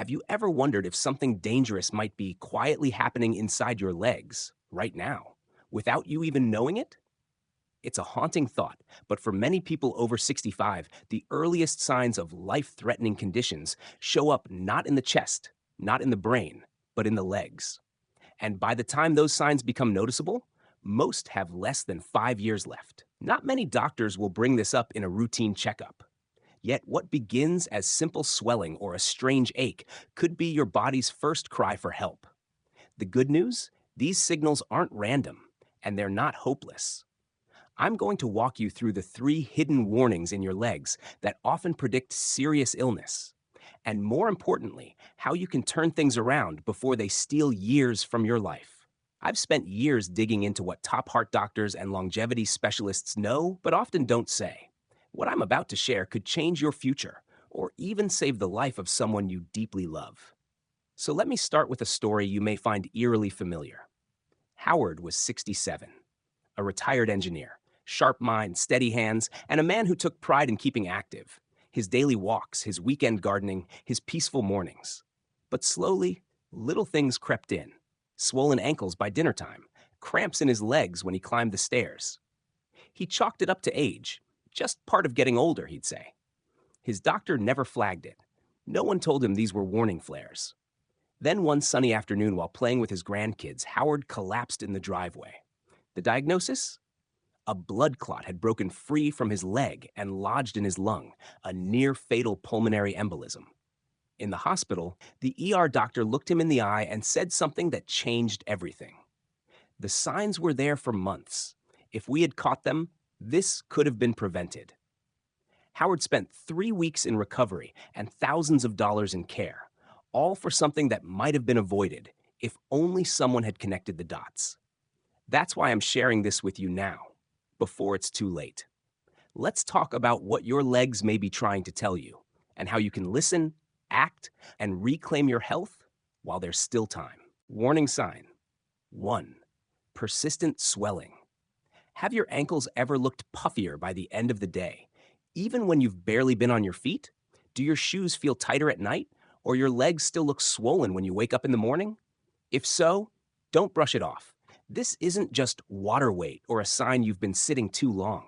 Have you ever wondered if something dangerous might be quietly happening inside your legs right now without you even knowing it? It's a haunting thought, but for many people over 65, the earliest signs of life threatening conditions show up not in the chest, not in the brain, but in the legs. And by the time those signs become noticeable, most have less than 5 years left. Not many doctors will bring this up in a routine checkup. Yet, what begins as simple swelling or a strange ache could be your body's first cry for help. The good news? These signals aren't random, and they're not hopeless. I'm going to walk you through the three hidden warnings in your legs that often predict serious illness. And more importantly, how you can turn things around before they steal years from your life. I've spent years digging into what top heart doctors and longevity specialists know, but often don't say. What I'm about to share could change your future, or even save the life of someone you deeply love. So let me start with a story you may find eerily familiar. Howard was 67, a retired engineer, sharp mind, steady hands, and a man who took pride in keeping active. His daily walks, his weekend gardening, his peaceful mornings. But slowly, little things crept in. Swollen ankles by dinner time, cramps in his legs when he climbed the stairs. He chalked it up to age, just part of getting older, he'd say. His doctor never flagged it. No one told him these were warning flares. Then one sunny afternoon while playing with his grandkids, Howard collapsed in the driveway. The diagnosis? A blood clot had broken free from his leg and lodged in his lung, a near-fatal pulmonary embolism. In the hospital, the ER doctor looked him in the eye and said something that changed everything. The signs were there for months. If we had caught them, this could have been prevented. Howard spent 3 weeks in recovery and thousands of dollars in care, all for something that might have been avoided if only someone had connected the dots. That's why I'm sharing this with you now, before it's too late. Let's talk about what your legs may be trying to tell you and how you can listen, act, and reclaim your health while there's still time. Warning sign 1. Persistent swelling. Have your ankles ever looked puffier by the end of the day? Even when you've barely been on your feet? Do your shoes feel tighter at night? Or your legs still look swollen when you wake up in the morning? If so, don't brush it off. This isn't just water weight or a sign you've been sitting too long.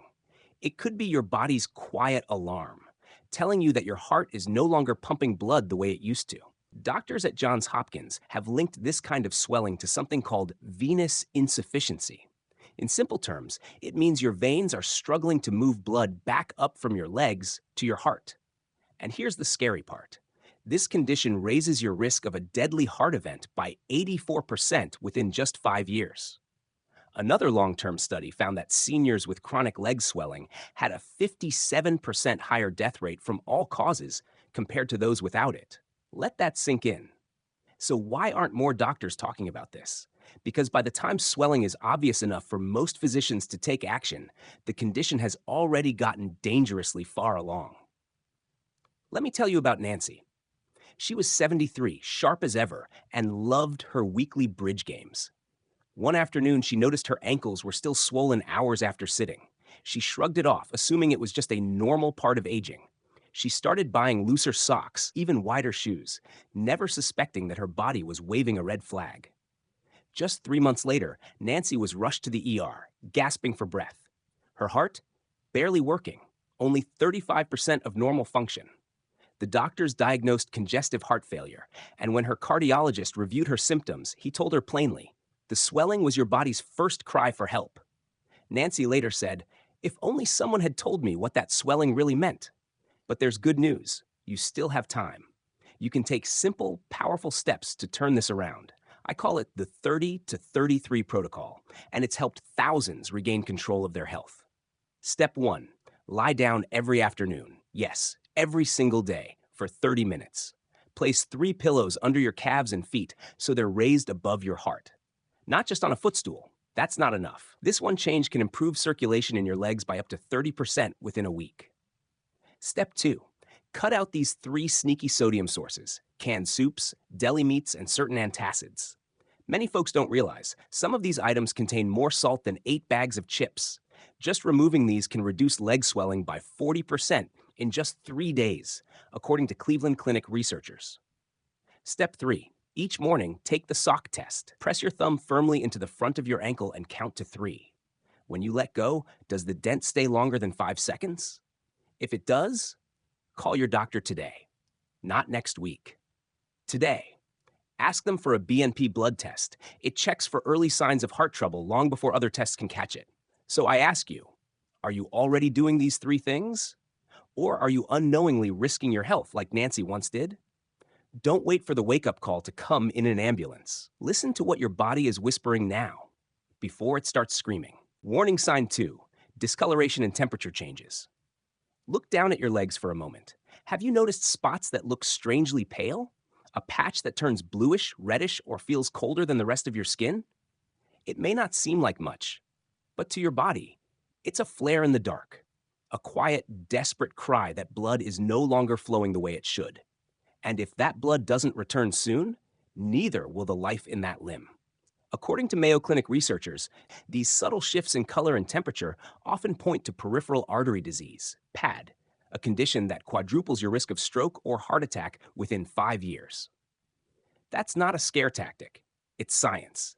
It could be your body's quiet alarm, telling you that your heart is no longer pumping blood the way it used to. Doctors at Johns Hopkins have linked this kind of swelling to something called venous insufficiency. In simple terms, it means your veins are struggling to move blood back up from your legs to your heart. And here's the scary part. This condition raises your risk of a deadly heart event by 84% within just 5 years. Another long-term study found that seniors with chronic leg swelling had a 57% higher death rate from all causes compared to those without it. Let that sink in. So why aren't more doctors talking about this? Because by the time swelling is obvious enough for most physicians to take action, the condition has already gotten dangerously far along. Let me tell you about Nancy. She was 73, sharp as ever, and loved her weekly bridge games. One afternoon, she noticed her ankles were still swollen hours after sitting. She shrugged it off, assuming it was just a normal part of aging. She started buying looser socks, even wider shoes, never suspecting that her body was waving a red flag. Just 3 months later, Nancy was rushed to the ER, gasping for breath. Her heart? Barely working, only 35% of normal function. The doctors diagnosed congestive heart failure, and when her cardiologist reviewed her symptoms, he told her plainly, the swelling was your body's first cry for help. Nancy later said, if only someone had told me what that swelling really meant. But there's good news. You still have time. You can take simple, powerful steps to turn this around. I call it the 30 to 33 protocol, and it's helped thousands regain control of their health. Step 1, lie down every afternoon. Yes, every single day for 30 minutes. Place 3 pillows under your calves and feet so they're raised above your heart. Not just on a footstool. That's not enough. This one change can improve circulation in your legs by up to 30% within a week. Step 2, cut out these 3 sneaky sodium sources: canned soups, deli meats, and certain antacids. Many folks don't realize some of these items contain more salt than 8 bags of chips. Just removing these can reduce leg swelling by 40% in just 3 days, according to Cleveland Clinic researchers. Step 3. Each morning, take the sock test. Press your thumb firmly into the front of your ankle and count to 3. When you let go, does the dent stay longer than 5 seconds? If it does, call your doctor today, not next week. Today, ask them for a BNP blood test. It checks for early signs of heart trouble long before other tests can catch it. So I ask you, are you already doing these 3 things? Or are you unknowingly risking your health like Nancy once did? Don't wait for the wake-up call to come in an ambulance. Listen to what your body is whispering now, before it starts screaming. Warning sign 2, discoloration and temperature changes. Look down at your legs for a moment. Have you noticed spots that look strangely pale? A patch that turns bluish, reddish, or feels colder than the rest of your skin? It may not seem like much, but to your body, it's a flare in the dark. A quiet, desperate cry that blood is no longer flowing the way it should. And if that blood doesn't return soon, neither will the life in that limb. According to Mayo Clinic researchers, these subtle shifts in color and temperature often point to peripheral artery disease, PAD, a condition that quadruples your risk of stroke or heart attack within 5 years. That's not a scare tactic, it's science.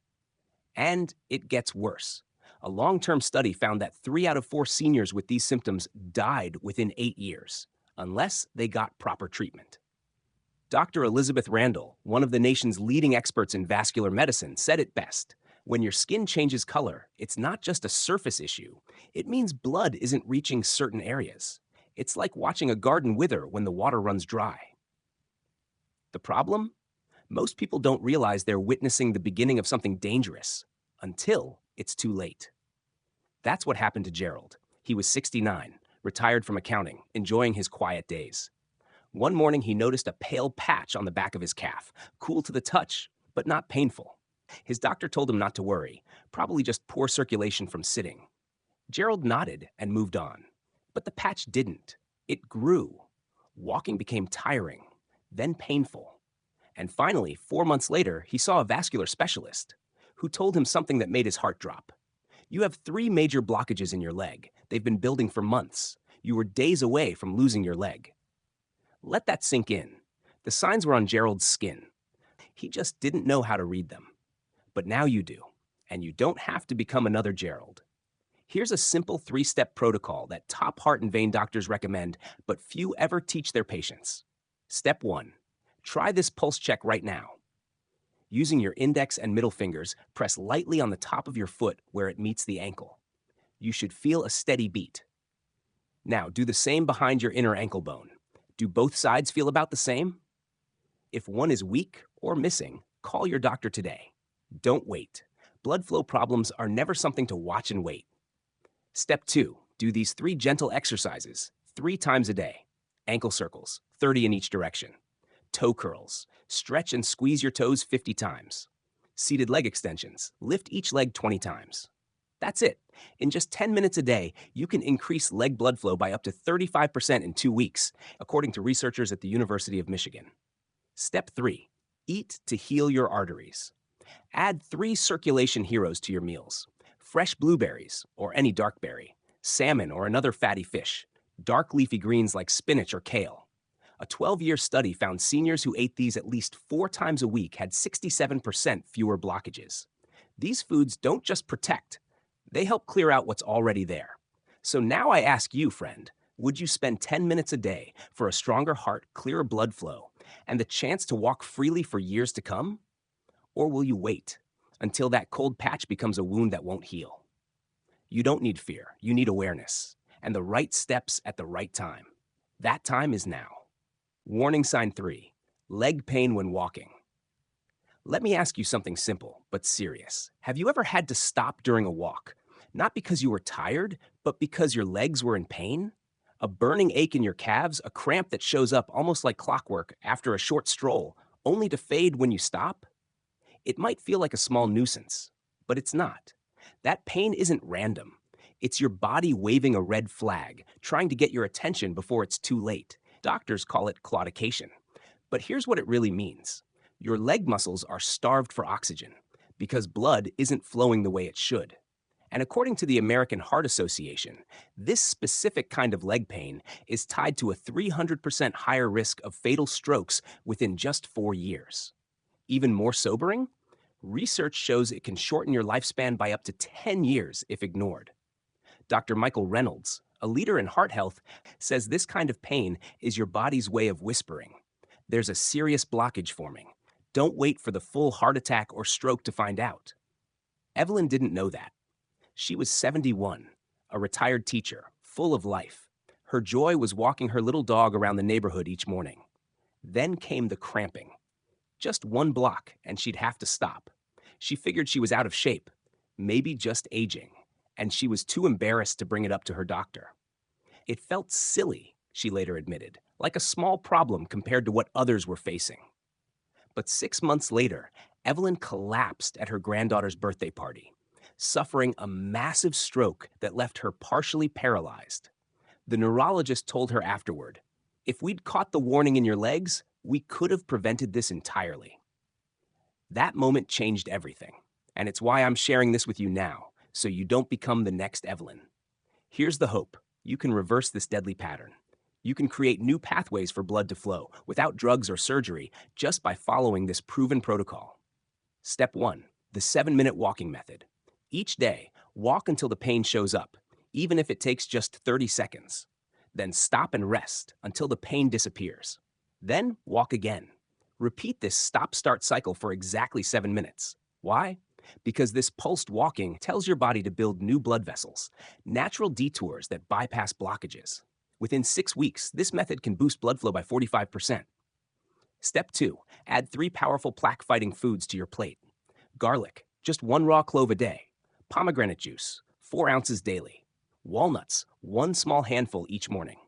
And it gets worse. A long-term study found that 3 out of 4 seniors with these symptoms died within 8 years, unless they got proper treatment. Dr. Elizabeth Randall, one of the nation's leading experts in vascular medicine, said it best. When your skin changes color, it's not just a surface issue. It means blood isn't reaching certain areas. It's like watching a garden wither when the water runs dry. The problem? Most people don't realize they're witnessing the beginning of something dangerous until it's too late. That's what happened to Gerald. He was 69, retired from accounting, enjoying his quiet days. One morning, he noticed a pale patch on the back of his calf, cool to the touch, but not painful. His doctor told him not to worry, probably just poor circulation from sitting. Gerald nodded and moved on. But the patch didn't. It grew. Walking became tiring, then painful. And finally, 4 months later, he saw a vascular specialist who told him something that made his heart drop. You have 3 major blockages in your leg. They've been building for months. You were days away from losing your leg. Let that sink in. The signs were on Gerald's skin. He just didn't know how to read them. But now you do, and you don't have to become another Gerald. Here's a simple 3-step protocol that top heart and vein doctors recommend, but few ever teach their patients. Step 1. Try this pulse check right now. Using your index and middle fingers, press lightly on the top of your foot where it meets the ankle. You should feel a steady beat. Now, do the same behind your inner ankle bone. Do both sides feel about the same? If one is weak or missing, call your doctor today. Don't wait. Blood flow problems are never something to watch and wait. Step 2. Do these 3 gentle exercises 3 times a day. Ankle circles, 30 in each direction. Toe curls. Stretch and squeeze your toes 50 times. Seated leg extensions. Lift each leg 20 times. That's it. In just 10 minutes a day, you can increase leg blood flow by up to 35% in 2 weeks, according to researchers at the University of Michigan. Step 3. Eat to heal your arteries. Add 3 circulation heroes to your meals. Fresh blueberries, or any dark berry, salmon or another fatty fish, dark leafy greens like spinach or kale. A 12-year study found seniors who ate these at least 4 times a week had 67% fewer blockages. These foods don't just protect, they help clear out what's already there. So now I ask you, friend, would you spend 10 minutes a day for a stronger heart, clearer blood flow, and the chance to walk freely for years to come? Or will you wait until that cold patch becomes a wound that won't heal? You don't need fear, you need awareness, and the right steps at the right time. That time is now. Warning sign 3, leg pain when walking. Let me ask you something simple, but serious. Have you ever had to stop during a walk? Not because you were tired, but because your legs were in pain? A burning ache in your calves, a cramp that shows up almost like clockwork after a short stroll, only to fade when you stop? It might feel like a small nuisance, but it's not. That pain isn't random. It's your body waving a red flag, trying to get your attention before it's too late. Doctors call it claudication. But here's what it really means. Your leg muscles are starved for oxygen because blood isn't flowing the way it should. And according to the American Heart Association, this specific kind of leg pain is tied to a 300% higher risk of fatal strokes within just 4 years. Even more sobering, research shows it can shorten your lifespan by up to 10 years if ignored. Dr. Michael Reynolds, a leader in heart health, says this kind of pain is your body's way of whispering. There's a serious blockage forming. Don't wait for the full heart attack or stroke to find out. Evelyn didn't know that. She was 71, a retired teacher, full of life. Her joy was walking her little dog around the neighborhood each morning. Then came the cramping. Just one block, and she'd have to stop. She figured she was out of shape, maybe just aging, and she was too embarrassed to bring it up to her doctor. It felt silly, she later admitted, like a small problem compared to what others were facing. But 6 months later, Evelyn collapsed at her granddaughter's birthday party, suffering a massive stroke that left her partially paralyzed. The neurologist told her afterward, "If we'd caught the warning in your legs, we could have prevented this entirely." That moment changed everything, and it's why I'm sharing this with you now, so you don't become the next Evelyn. Here's the hope. You can reverse this deadly pattern. You can create new pathways for blood to flow without drugs or surgery just by following this proven protocol. Step 1, the 7-minute walking method. Each day, walk until the pain shows up, even if it takes just 30 seconds. Then stop and rest until the pain disappears. Then walk again. Repeat this stop-start cycle for exactly 7 minutes. Why? Because this pulsed walking tells your body to build new blood vessels, natural detours that bypass blockages. Within 6 weeks, this method can boost blood flow by 45%. Step 2, add 3 powerful plaque-fighting foods to your plate. Garlic, just 1 raw clove a day. Pomegranate juice, 4 ounces daily. Walnuts, 1 small handful each morning.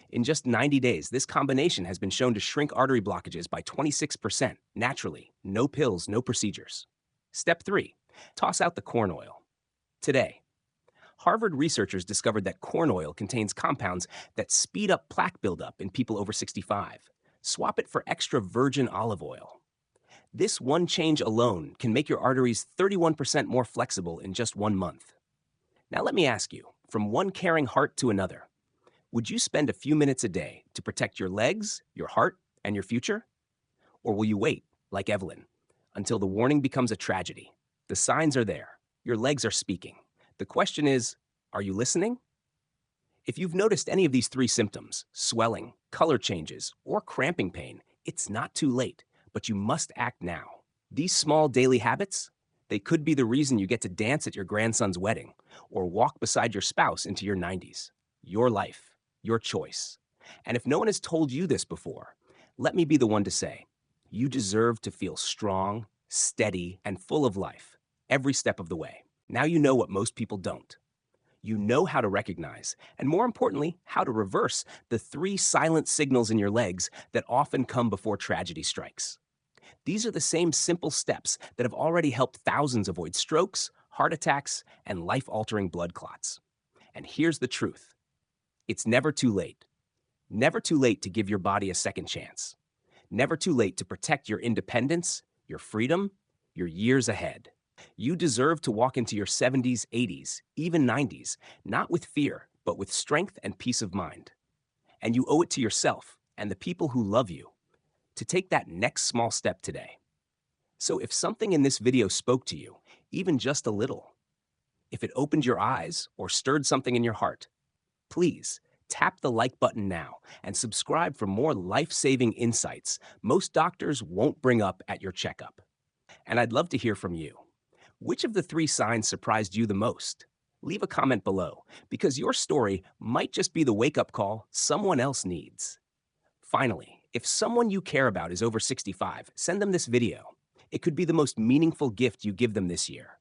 In just 90 days, this combination has been shown to shrink artery blockages by 26%, naturally, no pills, no procedures. Step 3, toss out the corn oil. Today, Harvard researchers discovered that corn oil contains compounds that speed up plaque buildup in people over 65. Swap it for extra virgin olive oil. This one change alone can make your arteries 31% more flexible in just 1 month. Now let me ask you, from one caring heart to another, would you spend a few minutes a day to protect your legs, your heart, and your future? Or will you wait, like Evelyn, until the warning becomes a tragedy? The signs are there. Your legs are speaking. The question is, are you listening? If you've noticed any of these 3 symptoms, swelling, color changes, or cramping pain, it's not too late, but you must act now. These small daily habits, they could be the reason you get to dance at your grandson's wedding or walk beside your spouse into your 90s. Your life, your choice. And if no one has told you this before, let me be the one to say, you deserve to feel strong, steady, and full of life every step of the way. Now you know what most people don't. You know how to recognize, and more importantly, how to reverse the 3 silent signals in your legs that often come before tragedy strikes. These are the same simple steps that have already helped thousands avoid strokes, heart attacks, and life-altering blood clots. And here's the truth. It's never too late. Never too late to give your body a second chance. Never too late to protect your independence, your freedom, your years ahead. You deserve to walk into your 70s, 80s, even 90s, not with fear, but with strength and peace of mind. And you owe it to yourself and the people who love you to take that next small step today. So if something in this video spoke to you, even just a little, if it opened your eyes or stirred something in your heart, please tap the like button now and subscribe for more life-saving insights most doctors won't bring up at your checkup. And I'd love to hear from you. Which of the 3 signs surprised you the most? Leave a comment below, because your story might just be the wake-up call someone else needs. Finally, if someone you care about is over 65, send them this video. It could be the most meaningful gift you give them this year.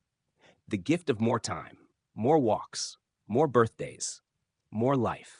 The gift of more time, more walks, more birthdays, more life.